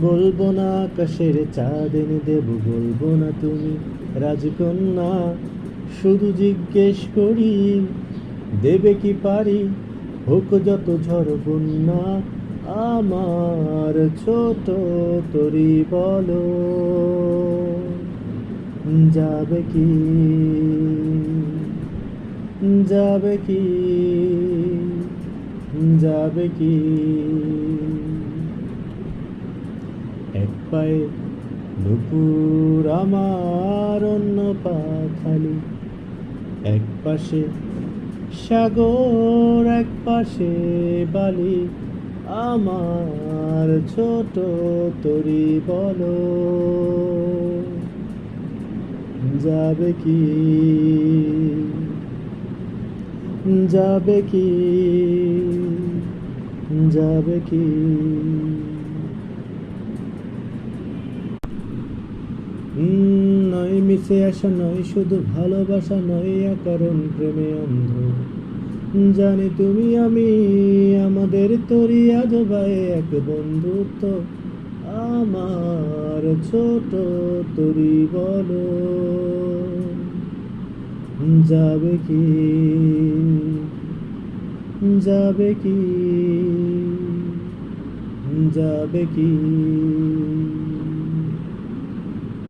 বলবো না আকাশের চাঁদ এনে দেব, বলবো না তুমি রাজকন্যা, শুধু জিজ্ঞেস করি দেবে কি পারি, হোক যত ঝড় বন্যা, আমার ছোট তরি বলো যাবে কি, যাবে কি, যাবে কি। এক পায়ে দুপুর আমার, অন্য পা খালি, এক পাশে সাগর এক পাশে বালি, আমার ছোট তরি বলো যাবে কি, যাবে কি, যাবে কি। নয় মিশে আসা, নয় শুধু ভালোবাসা, নয় অকারণ প্রেমে অন্ধ, জানি তুমি আমি আমাদের তরি আজ ভাই এক বন্ধুত্ব, আমার ছোট তরি বলো যাবে কি, যাবে কি, যাবে কি।